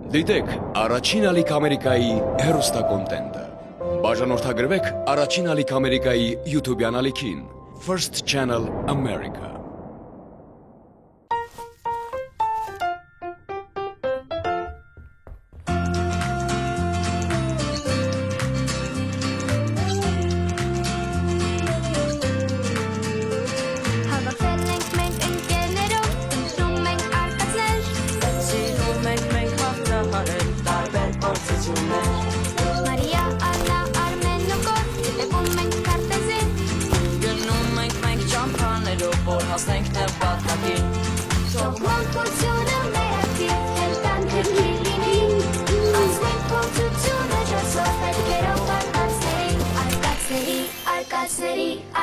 Դիտեք առաջին ալիք Ամերիկայի հեռուստակոնտենտը։ Բաժանորդագրվեք առաջին ալիք Ամերիկայի YouTube-յան ալիքին First Channel America։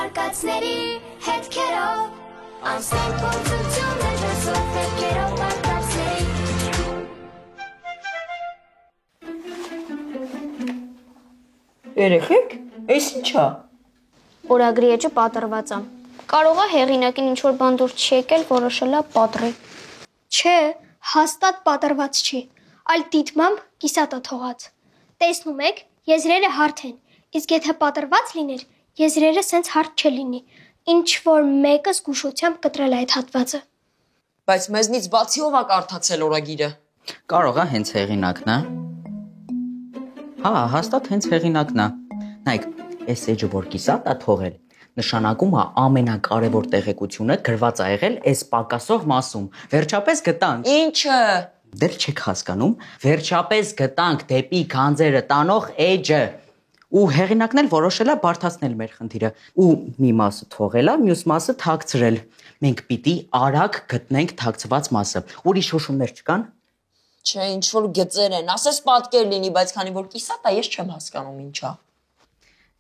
Արկածների հետքերով անցնենք փորձությունը ջասով հետքերով արկածների Երեխեք, այս ինչա։ Օրագրի էջը պատրված է։ Կարող է հեղինակին ինչ-որ բան դուր չի եկել, որոշել է պատռի։ Չէ, հաստատ պատրված չի, այլ դիտմամբ կիսատ է թողած։ Տեսնում եք, եզրերը հարթ են, իսկ եթե պատրված լիներ, եզրերը սենց հարթ չլինի, ինչ որ մեկը զգուշությամբ կտրել այդ հատվածը։ Բայց մեզնից բացի ով է կարդացել օրագիրը։ Կարող է հենց հեղինակն է։ Հա, հաստատ հենց հեղինակն է։ Նայեք, այս էջը որ կիսատ է թողել, նշանակում է ամենակարևոր տեղեկությունը գրված է եղել այս պակասող մասում։ Վերջապես գտանք։ Ինչը։ Դեռ չեք հասկանում, վերջապես գտանք դեպի գանձերը տանող էջը։ Ու հեղինակն էլ որոշել է բարդացնել մեր խնդիրը ու մի մասը թողել է, մյուս մասը թաքցրել։ Մենք պիտի արագ գտնենք թաքցված մասը։ Ուրիշ հուշումներ չկան։ Չէ, ինչ որ գծեր են, ասես պատկեր լինի, բայց քանի որ կիսատ է, ես չեմ հասկանում ինչա։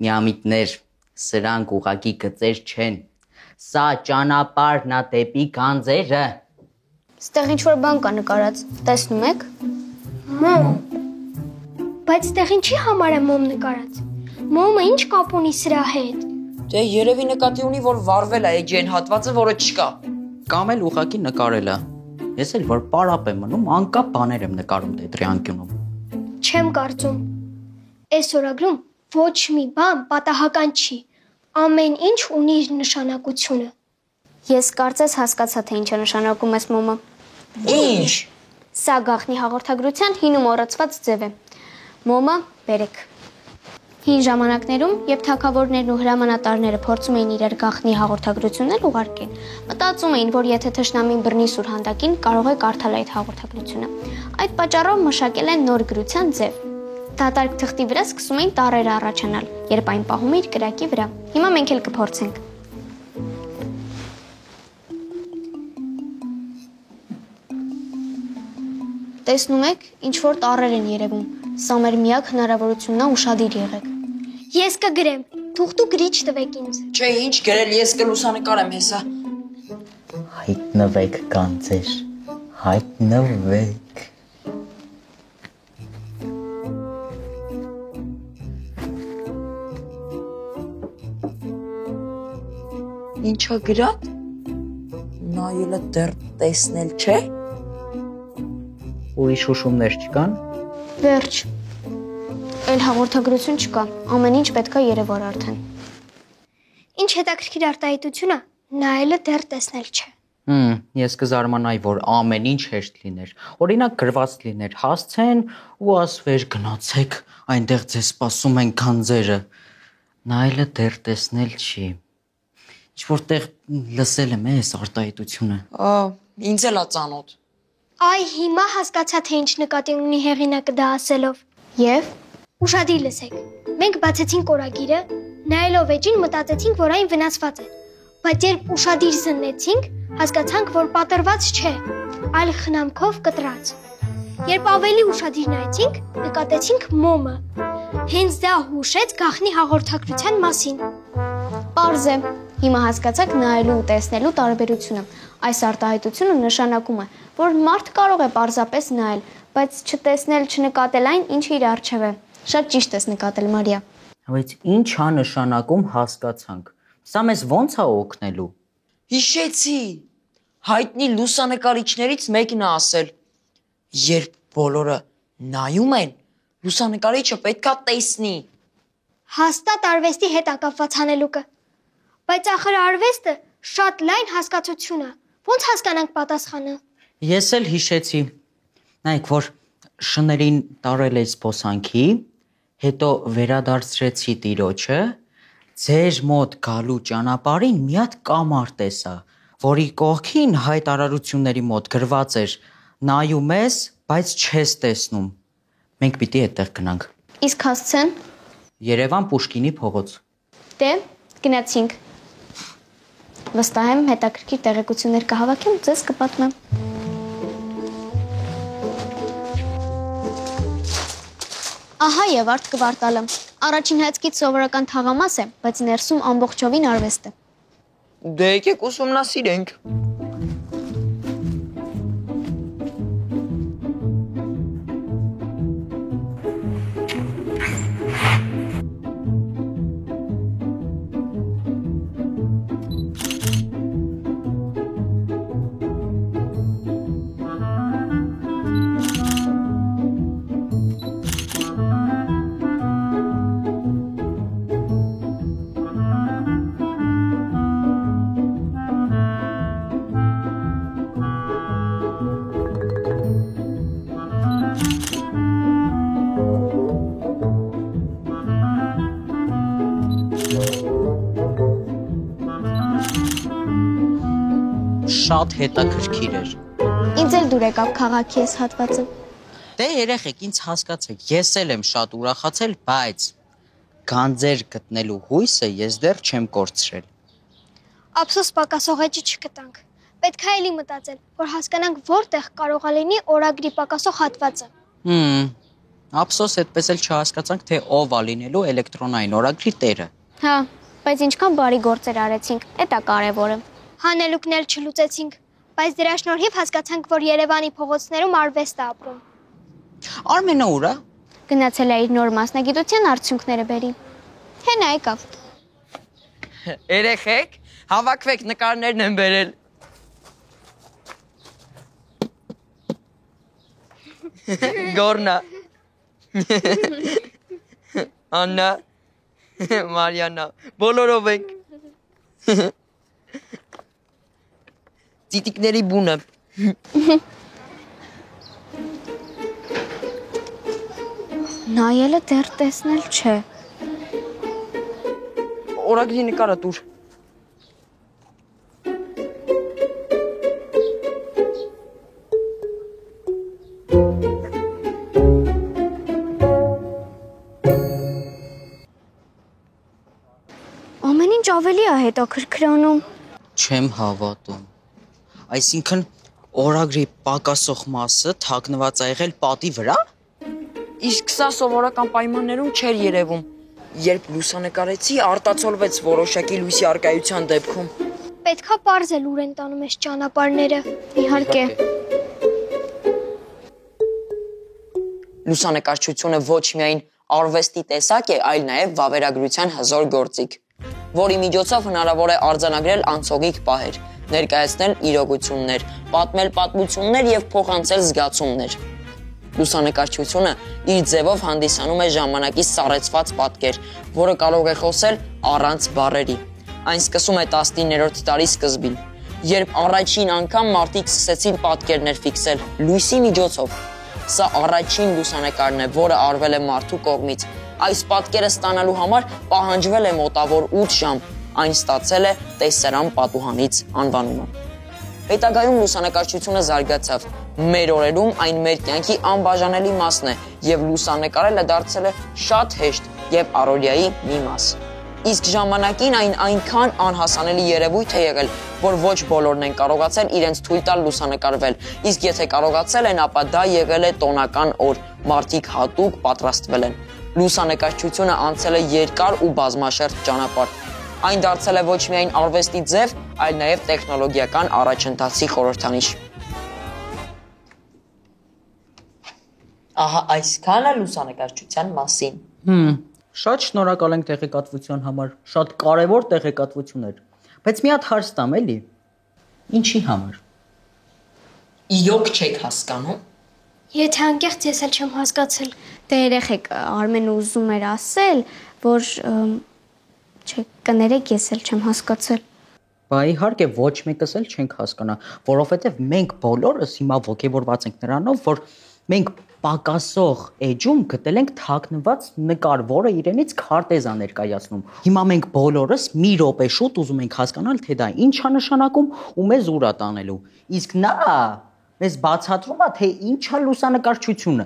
Միամիտներ, սրանք ուղակի գծեր չեն։ Սա ճանապարհն է դեպի գանձերը։ Ստեղ ինչ-որ բան կա նկարած, տեսնում եք։ Մոմ։ Բայց ստեղ ինչի համար է մոմ նկարած։ Մոմը ինչ կապ ունի սրա հետ։ Դե երևի նկատի ունի, որ վառվել է էջի այն հատվածը, որը չկա։ Կամ էլ ուղակի նկարել է։ Ես էլ որ պարապ եմ մնում, անկապ բաներ եմ նկարում տետրի անկյունում։ Չեմ կարծում։ Այս օրագրում ոչ մի բան պատահական չի։ Ամեն ինչ ունի իր նշանակությունը։ Ես կարծես հասկացա, թե ինչ է նշանակում այս մոմը։ Ինչ։ Սա գաղտնի հաղորդագրության հին ու մոռացված ձև է։ Մոմը բերեք։ Հին ժամանակներում, երբ թագավորներն ու հրամանատարները փորձում էին իրար գաղտնի հաղորդագրություններ ուղարկել, մտածում էին, որ եթե թշնամին բռնի սուրհանդակին, կարող է կարդալ այդ հաղորդագրությունը։ Այդ պատճառով մշակել են նոր գրության ձև։ Դատարկ թղթի վրա սկսում էին տառերը առաջանալ, երբ այն պահում էր կրակի վրա։ Հիմա մենք էլ կփորձենք։ Տեսնում եք, ինչ որ տառեր են երևում։ Սա մեր միակ հնարավորությունն է ուշադիր եղեք։ Ես կգրեմ, թուղթու գրիչ տվեք ինձ։ Չէ, ինչ գրել, ես կլուսանկարեմ հեսա։ Հայտնվեք գանձեր, հայտնվեք։ Ինչա գրած։ Նայելը դեռ տեսնել չէ։ Ուրիշ հուշումներ չկան։ Վերջ։ Էլ հաղորդագրություն չկա, ամեն ինչ պետք է երևար արդեն։ Ինչ հետաքրքիր արտահայտություն է, նայելը դեռ տեսնել չէ։ Ես կզարմանայի, որ ամեն ինչ հեշտ լիներ։ Օրինակ գրված լիներ հասցեն ու ասվեր գնացեք, այնտեղ ձեզ սպասում են գանձերը։ Նայելը դեռ տեսնել չի։ Ինչ որտեղ լսել եմ այս արտահայտությունը։ Ինձ էլ է ծանոթ։ Այ հիմա հասկացա, թե ինչ նկատի ունի հեղինակը դա ասելով։ Եվ ուշադիր լսեք։ Մենք բացեցինք օրագիրը, նայելով էջին մտածեցինք, որ այն վնասված է։ Բայց երբ ուշադիր զննեցինք, հասկացանք, որ պատրված չէ, այլ խնամքով կտրած։ Երբ ավելի ուշադիր նայեցինք, նկատեցինք մոմը։ Հենց դա հուշեց գաղտնի հաղորդագրության մասին։ պարզ է։ Հիմա հասկացաք նայելու ու տեսնելու տարբերությունը։ Այս արտահայտությունը նշանակում է, որ մարդ կարող է պարզապես նայել, բայց չտեսնել, չնկատել այն, ինչը իր առջև է։ Շատ ճիշտ ես նկատել, Մարիա։ Բայց ինչ է նշանակում հասկացանք։ Սա մեզ ո՞նց է օգնելու։ Հիշեցի։ Հայտնի լուսանկարիչներից մեկն է ասել. երբ բոլորը Նայում են։ Լուսանկարիչը պետքա տեսնի։ Հաստատ արվեստի հետ ակապված հանելուկը։ Բայց ախր արվեստը շատ լայն հասկացություն է։ Ոնց հասկանանք պատասխանը։ Ես էլ հիշեցի։ Նայեք, որ շներին տարել էի զբոսանքի, հետո վերադարձրեցի տիրոջը, ձեր մոտ գալու ճանապարհին մի հատ կամար տեսա, որի կողքին հայտարարությունների մոտ գրված էր. նայում ես, բայց չես տեսնում։ Մենք պիտի այդտեղ գնանք։ Իսկ հասցեն։ Երևան Պուշկինի փողոց։ Դե, գնացինք։ Վստահ եմ հետաքրքիր տեղեկություններ կհավաքեմ, ձեզ կպատմեմ։ Ահա եւ արդ կվարտալը։ Առաջին հայացքից սովորական թաղամաս է, բայց ներսում ամբողջովին արվեստ է։ Դե եկեք ուսումնասիրենք։ Շատ հետաքրքիր էր։ Ինձ էլ դուր եկավ քաղաքի այս հատվածը։ Դե երեխեք, ինձ հասկացեք, ես էլ եմ շատ ուրախացել, բայց գանձեր գտնելու հույսը ես դեռ չեմ կորցրել։ Ափսոս պակասող էջի չգտանք։ Պետք է էլի մտածել, որ հասկանանք որտեղ կարող է լինի օրագրի պակասող հատվածը։ Ափսոս այդպես էլ չհասկացանք, թե ով է լինելու էլեկտրոնային օրագրի տերը։ Հա, բայց ինչքան բարի գործեր արեցինք, դա կարևորը։ Հանելուկներ չլուծեցինք, բայց դրա շնորհիվ հասկացանք, որ Երևանի փողոցներում արվեստ է ապրում։ Արմենը ուր է։ Գնացել է իր նոր մասնագիտության արդյունքները բերի։ Հենա եկավ։ Երեխեք, հավաքվեք, նկարներն են բերել։ Գորնա։ Աննա, Մարիանա, բոլորով ենք։ Ծիտիկների բունը։ Նայելը դեռ տեսնել չէ։ Օրագրի նկարը տուր։ Ամեն ինչ ավելի է հետաքրքրանում։ Չեմ հավատում։ Այսինքն օրագրի պակասող մասը թաքնված է եղել պատի վրա։ Իսկ սա սովորական պայմաններում չէր երևում։ Երբ լուսանկարեցի, արտացոլվեց որոշակի լույսի առկայության դեպքում։ Պետքա պարզել ուր են տանում այս ճանապարհները։ Իհարկե։ Լուսանկարչությունը ոչ միայն արվեստի տեսակ է, այլ նաև վավերագրության հզոր գործիք, որի միջոցով հնարավոր է արձանագրել անցողիկ պահեր, ներկայացնել իրողություններ, պատմել պատմություններ եւ փոխանցել զգացումներ։ Լուսանկարչությունը իր ձևով հանդիսանում է ժամանակի սառեցված պատկեր, որը կարող է խոսել առանց բառերի։ Այն սկսում է 19-րդ դարի սկզբին, երբ առաջին անգամ մարդիկ սկսեցին պատկերներ ֆիքսել լույսի միջոցով։ Սա առաջին լուսանկարն է, որը արվել է մարդու կողմից։ Այս պատկերը ստանալու համար պահանջվել է մոտավոր 8 ժամ։ Այն ստացել է տեսարան պատուհանից անվանումը։ Հետագայում լուսանկարչությունը զարգացավ։ Մեր օրերում այն մեր կյանքի անբաժանելի մասն է, եւ լուսանկարելը դարձել է շատ հեշտ եւ առօրյայի մի մաս։ Իսկ ժամանակին այն այնքան անհասանելի երևույթ է եղել, որ ոչ բոլորն են կարողացել իրենց թույլ տալ լուսանկարվել, իսկ եթե կարողացել են, ապա դա եղել է տոնական օր, մարդիկ հատուկ պատրաստվել են։ Լուսանկարչությունը անցել է երկար ու բազմաշերտ ճանապարհ։ Այն դարձել է ոչ միայն արվեստի ձև, այլ նաև տեխնոլոգիական առաջընթացի խորհրդանիշ։ Ահա այսքանը լուսանկարչության մասին։ Շատ շնորհակալ ենք տեղեկատվության համար, շատ կարևոր տեղեկատվություն էր։ Բայց մի հատ հարց տամ, էլի։ Ինչի համար։ Իրոք չեք հասկանում։ Եթե անկեղծ ես էլ չեմ հասկացել։ Դե երեխեք, Արմենը ուզում էր ասել, որ չէ, կներեք, ես էլ չեմ հասկացել։ Բա իհարկե ոչ մեկս էլ չենք հասկանա, որովհետև մենք բոլորս հիմա ողջևորված ենք նրանով, որ մենք պակասող էջում գտել ենք թաքնված նկար, որը իրենից քարտեզ է ներկայացնում։ Հիմա մենք բոլորս մի րոպե շուտ ուզում ենք հասկանալ, թե դա ինչ է նշանակում ու մեզ ուր է տանելու։ Իսկ նա մեզ բացատրում է, թե ինչ է լուսանկարչությունը։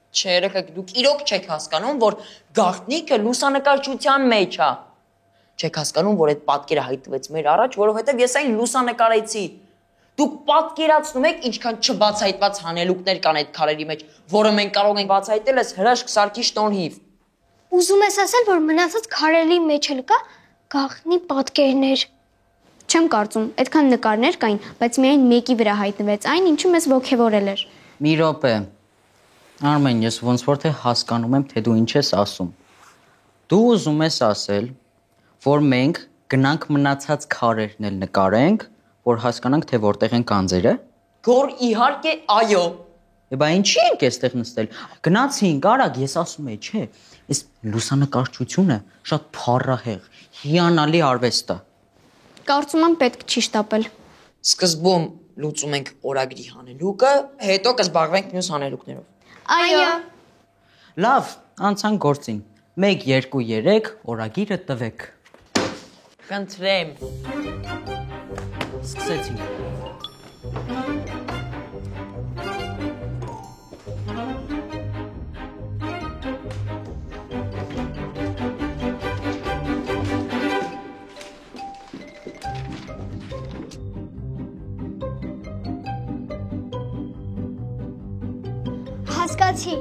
Չէ, երեխեք, դուք իրոք չեք հասկանում, որ գաղտնիքը լուսանկարչության մեջ է։ Չեք հասկանում, որ այդ պատկերը հայտնվեց մեր առաջ, որովհետև ես այն լուսանկարեցի։ Դուք պատկերացնում եք, ինչքան չբացահայտված հանելուկներ կան այդ քարերի մեջ, որը մենք կարող ենք բացահայտել այս հրաշք սարքի շնորհիվ։ Ուզում ես ասել, որ մնացած քարերի մեջ էլ կա գաղտնի պատկերներ։ Չեմ կարծում, այդքան նկարներ կային, բայց միայն մեկի վրա հայտնվեց այն, ինչը մեզ ողջևորել էր։ Մի րոպե։ Արմեն, ես ոնց որ թե հասկանում եմ, թե դու ինչ ես ասում։ Դու ուզում ես ասել, որ մենք գնանք մնացած քարերն էլ նկարենք, որ հասկանանք, թե որտեղ են գանձերը։ Գոր իհարկե, այո։ Բա ինչի ենք այստեղ նստել։ Գնացինք, արագ, ես ասում եի, չէ, այս լուսանկարչությունը շատ փառահեղ, հիանալի արվեստ է։ Կարծում եմ պետք չի շտապել։ Սկզբում լուծում ենք օրագրի հանելուկը, հետո կզբաղվենք մյուս հանելուկներով։ Այո։ Լավ, անցանք գործին։ 1, 2, 3 օրագիրը տվեք։ Խնդրեմ։ Սկսեցինք։ Հասկացի,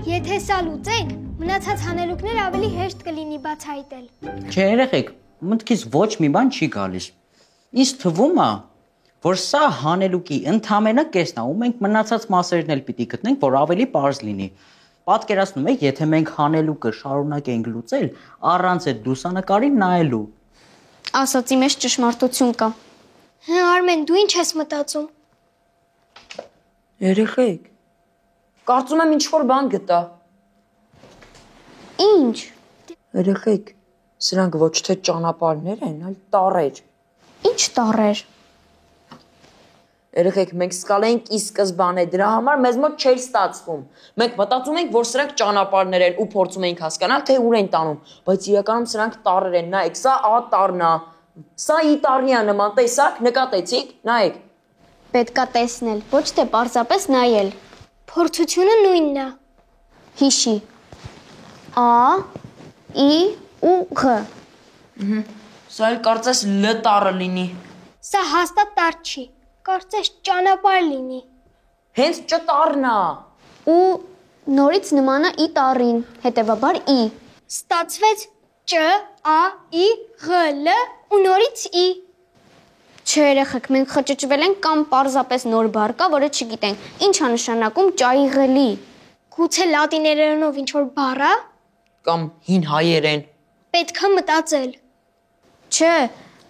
եթե սա լուծենք, մնացած հանելուկները ավելի հեշտ կլինի բացահայտել։ Չէ, երեխեք, մտքից ոչ մի բան չի գալիս։ Ինձ թվում է, որ սա հանելուկի ընդամենը կեսն է, ու մենք մնացած մասերն էլ պիտի գտնենք, որ ավելի պարզ լինի։ Պատկերացնում եք, եթե մենք հանելուկը շարունակենք լուծել, առանց այդ լուսանկարին նայելու։ Ասացի մեջ ճշմարտություն կա։ Հա, Արմեն, դու ինչ ես մտածում։ Երեխեք, կարծում եմ ինչ-որ բան գտա։ Ինչ։ Երեխեք, սրանք ոչ թե ճանապարհներ են, այլ տառեր։ Ինչ տառեր։ Երեխեք, մենք սկալեինք ի սկզբանե, դրա համար մեզ մոտ չէր ստացվում։ Մենք մտածում ենք, որ սրանք ճանապարհներ են ու փորձում ենք հասկանալ, թե ուր են տանում, բայց իրականում սրանք տառեր են։ Նայեք, սա ա տառն է։ Սա ի տառի է նման, տեսակ, նկատեցիք, նայեք։ Պետքա տեսնել, ոչ թե պարզապես նայել։ Փորձությունը նույնն է։ Հիշի։ A, I ու G։ Սա էլ կարծես L տառը լինի։ Սա հաստատ տար չի։ Կարծես ճանապարհ լինի։ Հենց ճտառն է։ Ու նորից նման է I տառին, հետևաբար I։ Ստացվեց Չ, A, I, G, L ու նորից I։ Չէ, երեխեք, մենք խճճվել ենք կամ պարզապես նոր բառ կա, որը չգիտենք։ Ինչ է նշանակում ճայղելի։ Գուցե լատիներենով ինչ-որ բառ է։ Կամ հին հայերեն։ Պետք է մտածել։ Չէ,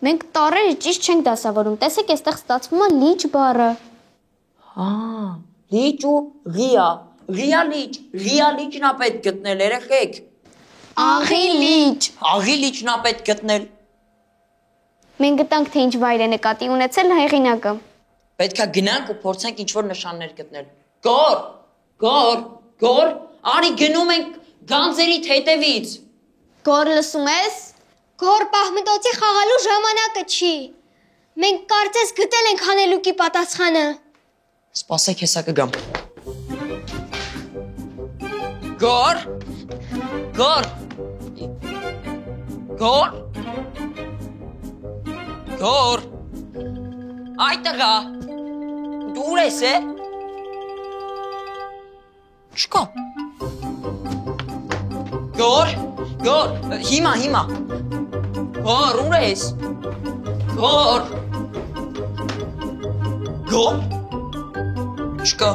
մենք տառերը ճիշտ չենք դասավորում։ Տեսեք, այստեղ ստացվում է լիճ բառը։ Հա, լիճ ու ղիա։ Ղիա լիճն է պետք գտնել, երեխեք։ Աղի լիճ։ Աղի լիճն է պետք գտնել։ Մենք գտանք, թե ինչ վայր է նկատի ունեցել հեղինակը։ Պետքա գնանք ու փորձենք ինչ-որ նշաններ գտնել։ Գոր, արի գնում ենք գանձերիդ հետևից։ Գոր լսում ես։ Գոր պահմտոցի խաղալու ժամանակը չի։ Մենք կարծես գտել ենք հանելուկի պատասխանը։ Սպասեք, հեսա կգամ։ Գոր։ Այդտեղա։ Դուր ես է։ Չկա։ Գոր, հիմա։ Գոր, ուր ես։ Գոր։ Չկա։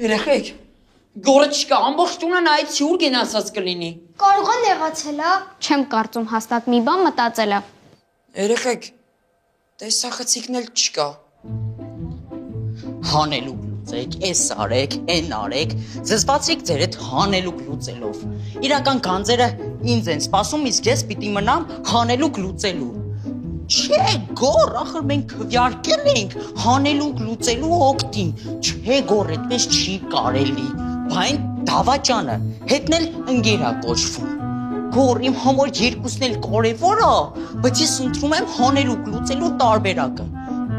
Երեխեք, գորը չկա, ամբողջ տունը նայեցի, ուր գնացած կլինի։ Կարող է նեղացել, հա։ Չեմ կարծում, հաստատ մի բան մտածել է։ Երեխեք, Տեսախցիկն էլ չկա։ Հանելուկ լուծեք, էս արեք, այն արեք, զզվացրիք ձեր այդ հանելուկ լուծելով։ Իրական գանձերը ինձ են սպասում, իսկ ես պիտի մնամ հանելուկ լուծելու։ Չէ, գոր, ախր մենք քվյարկել ենք հանելուկ լուծելու օգտին։ Չէ, գոր, այդպես չի կարելի։ Բայն դավաճանը հետնել ընկերա կոչվում։ Գոր, իմ համար երկուսն էլ կարևոր է, բայց ես ընտրում եմ հանելուկ լուծելու տարբերակը։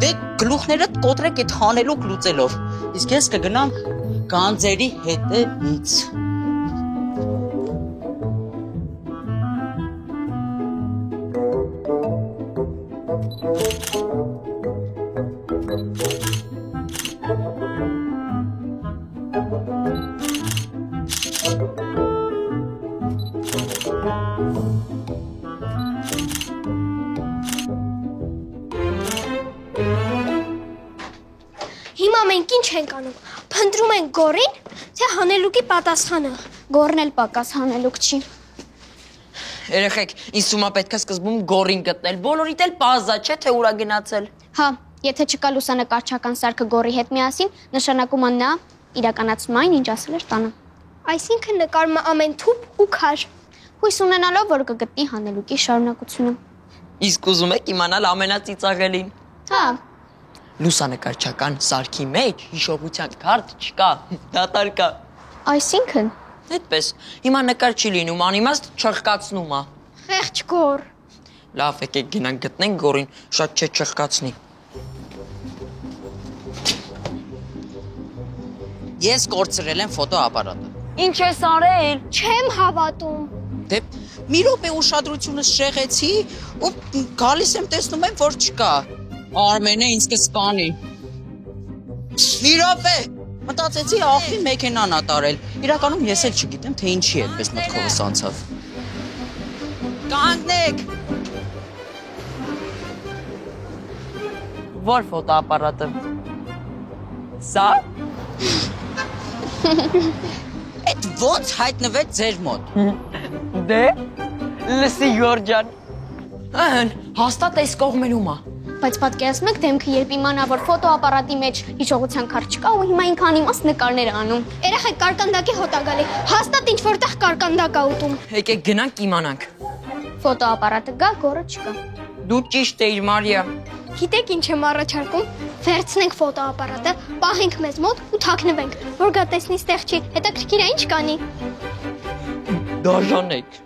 Դե գլուխներդ կոտրեք այդ հանելուկ լուծելով։ Իսկ ես կգնամ գանձերի հետևից։ Հիմա մենք ինչ ենք անում։ Փնտրում ենք գորին, թե հանելուկի պատասխանը։ Գորն էլ պակաս հանելուկ չի։ Երեխեք, ինձ թվում է պետք է սկզբում գորին գտնել։ Բոլորիդ էլ պազա չէ թե ուրա գնացել։ Հա, եթե չկա լուսանկարչական սարքը գորի հետ միասին, նշանակում է նա իրականացնում այն, ինչ ասել էր տանը։ Այսինքն նկարում է ամեն թուփ ու քար։ Հույս ունենալով, որ կգտնի հանելուկի շարունակությունը։ Իսկ ուզում եք իմանալ ամենածիծաղելին։ Հա, Լուսանկարչական սարքի մեջ հիշողության քարտ չկա, դատարկա։ այսինքն Այդպես, հիմա նկար չի լինում, անիմաստ չխկացնում է։ Խեղճ գոր։ Լավ, եկեք գնանք գտնենք գորին, շատ չէ չխկացնի։ Ես կորցրել եմ ֆոտոապարատը։ Ինչ ես արել։ Չեմ հավատում։ Դե մի րոպե ուշադրությունս շեղեցի ու գալիս եմ տեսնում եմ, որ չկա։ Արմենը ինձ կսպանի։ Մի րոպե։ Մտածեցի աղբի մեքենան ա տարել։ Իրականում ես էլ չգիտեմ, թե ինչի այդպես մտքովս անցավ։ Կանգնեք։ Որ ֆոտոապարատը։ Սա։ Այդ ոնց հայտնվեց ձեր մոտ։ Դե։ Լսի Գորջան։ Ան, հաստատ այս կողմերում է։ բայց պատկերացնում եք դեմքը, երբ իմանա, որ ֆոտոապարատի մեջ հիշողության քարտ չկա ու հիմա ինքան իմաստ նկարներ է անում։ Երեխեք կարկանդակի հոտ ա գալի։ Հաստատ ինչ որտեղ կարկանդակ ա ուտում։ Եկեք գնանք իմանանք։ Ֆոտոապարատը գա, գորը չկա։ Դու ճիշտ էիր, Մարիա։ Գիտեք ինչ եմ առաջարկում։ Վերցնենք ֆոտոապարատը, պահենք մեզ մոտ ու թաքնվենք, որ գա տեսնի ստեղ չի։ Հետաքրքիր է ինչ կանի։ Դաժանեք։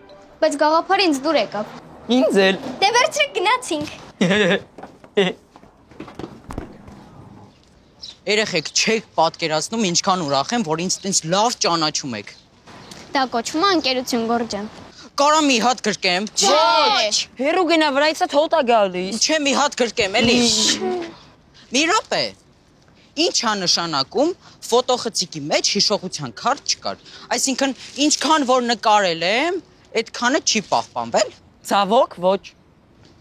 Բայց գաղափարը ինձ դուր եկավ։ Ինձ էլ։ Դե վերցրեք գնացինք։ Երեխեք չեք պատկերացնում ինչքան ուրախ եմ, որ ինձ տենց լավ ճանաչում եք։ Դա կոչվում է ընկերություն, Գորջան։ Կարամ մի հատ գրկեմ։ Ոչ։ Հերու գնա վրայից հոտ է գալիս։ Չէ, մի հատ գրկեմ, էլի։ Մի րոպե։ Ինչ է նշանակում ֆոտոխցիկի մեջ հիշողության քարտ չկար։ Այսինքն ինչքան որ նկարել եմ, այդքանը չի պահպանվել։ Ցավոք, ոչ։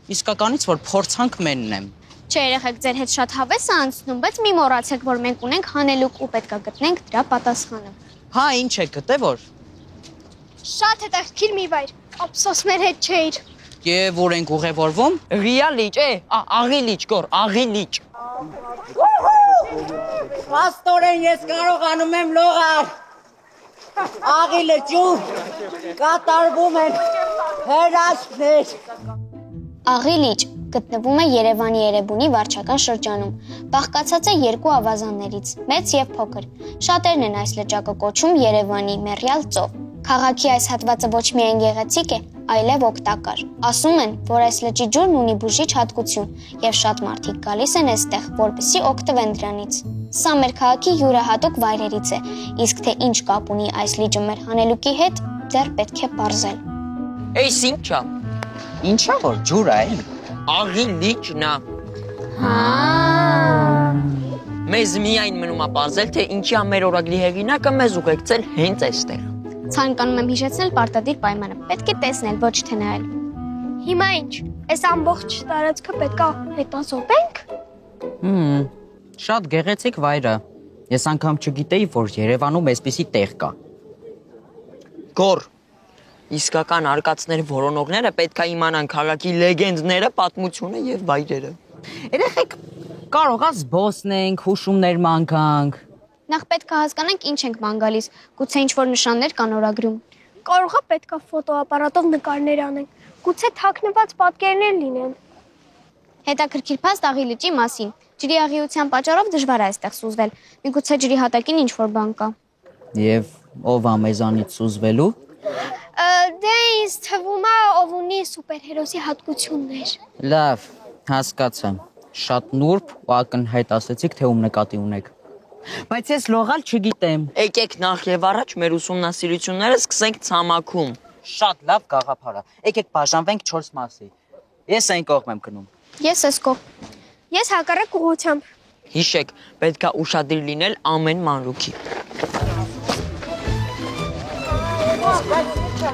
Իսկականից որ փորձանք մենն եմ։ Չէ, երեխեք, ձեր հետ շատ հավես է անցնում, բայց մի մոռացեք, որ մենք ունենք հանելուկ ու պետք է գտնենք դրա պատասխանը։ Հա, ինչ է գտե որ։ Շատ հետաքրքիր մի վայր։ Ափսոս մեր հետ չէիր։ Եվ որ ենք ուղևորվում։ Ռիա լիճ, աղի լիճ, գոր, աղի լիճ։ Պաստորեն ես կարողանում եմ լողալ։ Աղի լճում կատարվում են հրաշքներ։ Աղի լիճ գտնվում է Երևանի Երևանի վարչական շրջանում։ Բաղկացած է երկու ավազաններից՝ մեծ եւ փոքր։ Շատերն են այս լճակը կոչում Երևանի մեռյալ ծով։ Քաղաքի այս հատվածը ոչ միայն գեղեցիկ է, այլև օգտակար։ Ասում են, որ այս լճի ջուրն ունի բուժիչ հատկություն եւ շատ մարդիկ գալիս են այստեղ, որպեսզի օգտվեն դրանից։ Սա մեր քաղաքի յուրահատուկ վայրերից է, իսկ թե ինչ կապ ունի այս լիճը մեր հանելուկի հետ, դեռ պետք է պարզել։ Էս ինչա։ Ինչա որ ջուր է, էլի։ Աղի լիճն է։ Հա։ Մեզ միայն մնում է պարզել, թե ինչի է մեր օրագրի հեղինակը մեզ ուղեկցել հենց այստեղ։ Ցանկանում եմ հիշեցնել պարտադիր պայմանը։ Պետք է տեսնել, ոչ թե նայել։ Հիմա ինչ։ Այս ամբողջ տարածքը պետքա հետազոտենք։ Շատ գեղեցիկ վայր է։ Ես անգամ չգիտեի, որ Երևանում այսպիսի տեղ կա։ Գոր։ Իսկական արկածներ որոնողները պետք է իմանան քաղաքի լեգենդները, պատմությունը եւ վայրերը։ Երեխեք կարող է զբոսնենք, հուշումներ մանկանք։ Նախ պետք է հասկանանք ինչ ենք ման գալիս, գուցե ինչ-որ նշաններ կան օրագրում։ Կարող է պետքա ֆոտոապարատով նկարներ անենք։ Գուցե թաքնված պատկերներ լինեն։ Հետաքրքիր փաստ աղի լճի մասին։ Ջրի աղիության պատճառով դժվար է այստեղ սուզվել։ Միգուցե ջրի հատակին ինչ-որ բան կա։ Եվ ով է մեզանից սուզվելու։ Դե ինձ թվում է ով ունի սուպերհերոսի հատկություններ։ Լավ, հասկացա։ Շատ նուրբ ու ակնհայտ ասեցիք, թե ում նկատի ունեք։ Բայց ես լողալ չգիտեմ։ Եկեք նախ եւ առաջ մեր ուսումնասիրությունները սկսենք ցամաքում։ Շատ լավ գաղափար է։ Եկեք բաժանվենք 4 մասի։ Ես այն կողմ եմ գնում։ Ես ես կողմ։ Ես հակառակ ուղղությամբ։ Հիշեք, պետքա ուշադիր լինել ամեն մանրուքի։ Օֆ։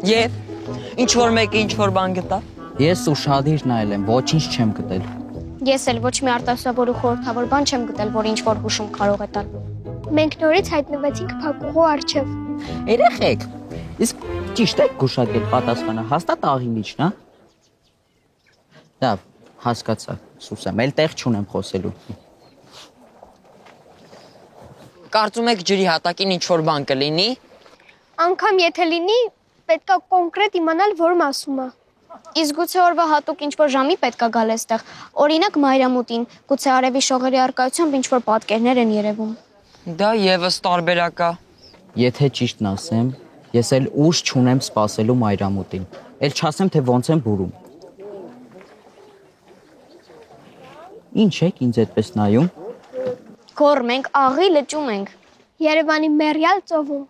Եվ ինչ որ մեկը ինչ որ բան գտա։ Ես ուշադիր նայել եմ, ոչինչ չեմ գտել։ Ես էլ ոչ մի արտասովոր ու խորհրդավոր բան չեմ գտել, որ ինչ-որ հուշում կարող է տալ։ Մենք նորից հայտնվեցինք փակուղու առջև։ Երեխեք, իսկ ճիշտ է գուշակել պատասխանը, հաստատ աղի միջն է։ Լավ, հասկացա, Սուսեմ, էլ տեղ չունեմ խոսելու։ Կարծում եք ջրի հատակին ինչ որ բան կլինի։ Անկամ եթե լինի, պետքա կոնկրետ իմանալ որ մասում է։ Իսկ գուցե օրվա հատուկ ինչ-որ ժամի պետք է գալ այստեղ։ Օրինակ մայրամուտին, գուցե արևի շողերի առկայությամբ ինչ-որ պատկերներ են երևում։ Դա եւս տարբերակ է։ Եթե ճիշտն ասեմ, ես էլ ուժ չունեմ սпасելու մայրամուտին։ Էլ չասեմ, թե ոնց եմ բուրում։ Ինչ եք ինձ այդպես նայում։ Գոռ, մենք աղի լճում ենք։ Երևանի մերյալ ծովում։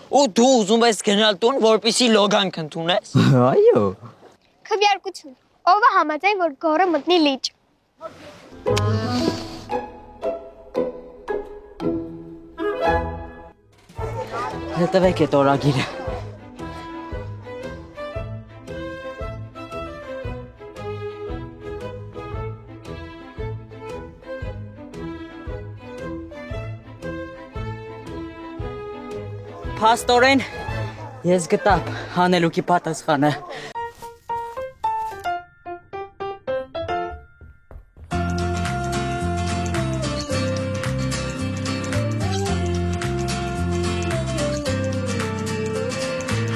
Ու դու ուզում ես գնալ տուն, որպեսի լոգանք ընդունես։ Այո։ Քվեարկություն։ Ով է համաձայն, որ գոռը մտնի լիճ։ Հետևեք այդ օրագիրը։ Փաստորեն ես գտա հանելուկի պատասխանը։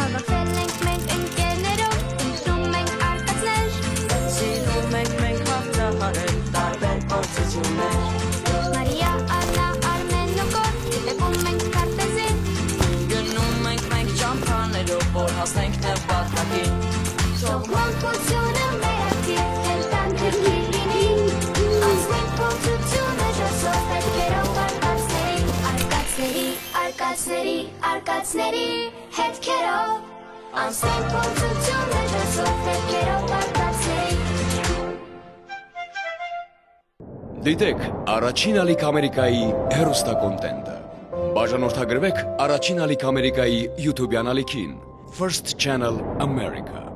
Հավաքվել ենք մենք ընկերներով, ընտրում ենք արկածներ, Սիրում ենք մենք հաղթահարել տարբեր փորձություններ։ Մարիա, Աննա, Արմեն ու Գոր, տեպում ենք քարտեզին, Գնում ենք մենք ճամփաներով, որ հասնենք նպատակին։ թող մանկությունը մեր ակտիվ հերթանքր լինի, անցնենք փորձությունը ժասով հետքերով արկածների հետքերով, անցնենք փորձությունը ժասով հետքերով արկածների։ Դիտեք առաջին ալիք Ամերիկայի հեռուստակոնտենտը։ Բաժանորդագրվեք առաջին ալիք Ամերիկայի YouTube-յան ալիքին First Channel America։